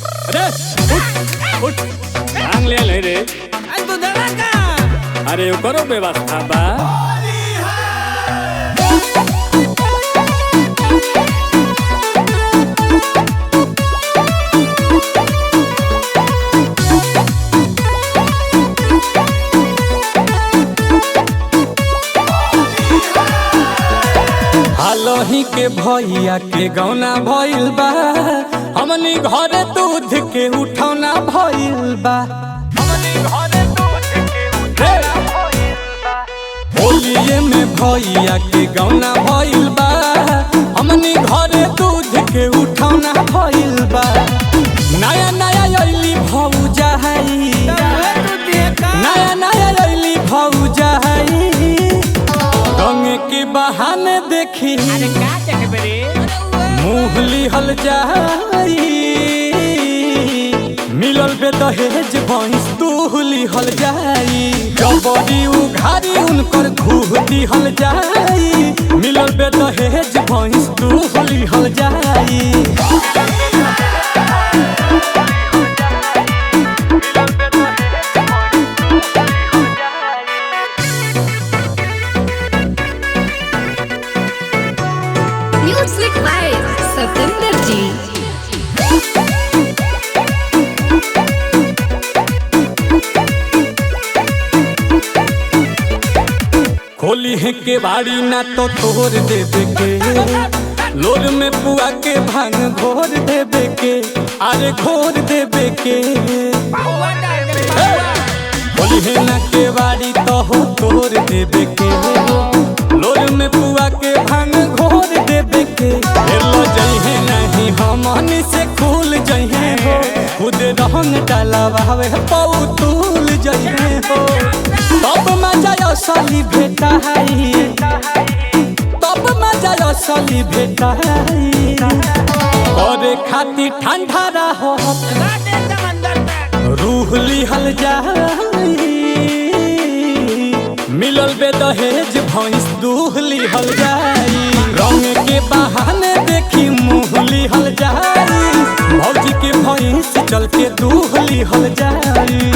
अरे उठ उठ मांग ले ले रे। तू दवा का अरे करो व्यवस्था बा। हालही के भैया के गौना भइल बा, हमनी घरे दूध के उठौना भइल बा। होलिये में भैया के गौना भइल बा, हमनी घरे दूध के उठौना भइल बा। नया नया अइली भौजा हई, नया नया अइली भौजा हई। रंग के बहाने देखी मुँह लिहल जाई, मिलल बे दहेज भैंस दूह लिहल जाई। जबरी उघारी उनकर घूह दिहल जाई, मिलल बे दहेज भैंस दूह लिहल जाई। म्यूजिक बाय सतेंद्र जी। खोली है के बाड़ी ना तो तोड़ देवे के, लोर में पुआ के भांग घोर देवे के, अरे घोर देवे के। खोली है ना के बाड़ी तो हो तोड़ देवे के, लोर में पुआ के भांग घोर देवे के। लो जइहे नहीं हमनी से खुल जइहे हो, खुद रहन डालावे पौतुल जइहे हो। तब मजा असली भेटा है, तब मजा असली भेटा है। करे खातिर ठंडा रहो रूह लिहल जाई, मिलल बे दहेज भैंस दूह लिहल जाई। रंग के बहाने देखी मुँह लिहल जाई, भौजी के भैंस चल के दूह लिहल जाई।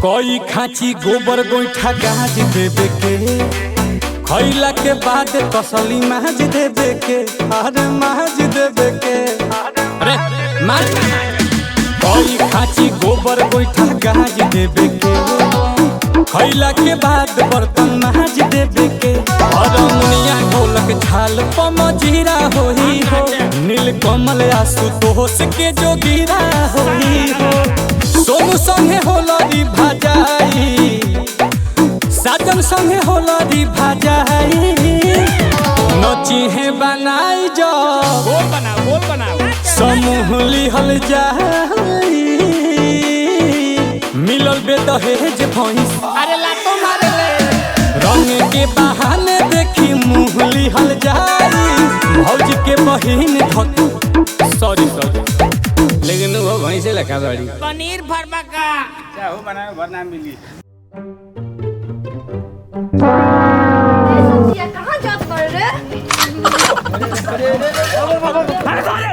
कोई खाची गोबर गोईठा गाज देवे के, खैला के बाद तसली माज देवे के, अरे माज देवे के। अरे माज कोई खाची गोबर गोईठा गाज देवे के, खैला के बाद बर्तन माज देवे के। और मुनिया ढोलक झाल पमजीरा होई हो, नील कमल आशुतोष के जोगिरा होई हो। सोनू संगे होलरी भाजाई, साजन संगे होलरी भाजाई। नची है बनाई जो बोल बनाओ समूह लिहल जाई, मिलल बे दहेज भैंस अरे लातो मारे ले। रंग के बहाने देखी मुँह लिहल जाई, भौजी के बहिन धक सॉरी लेकिन वो भैंसे लगा बड़ी पनीर भरवा का चाहो बनाओ वरना मिली। कहाँ जात कर रे? अरे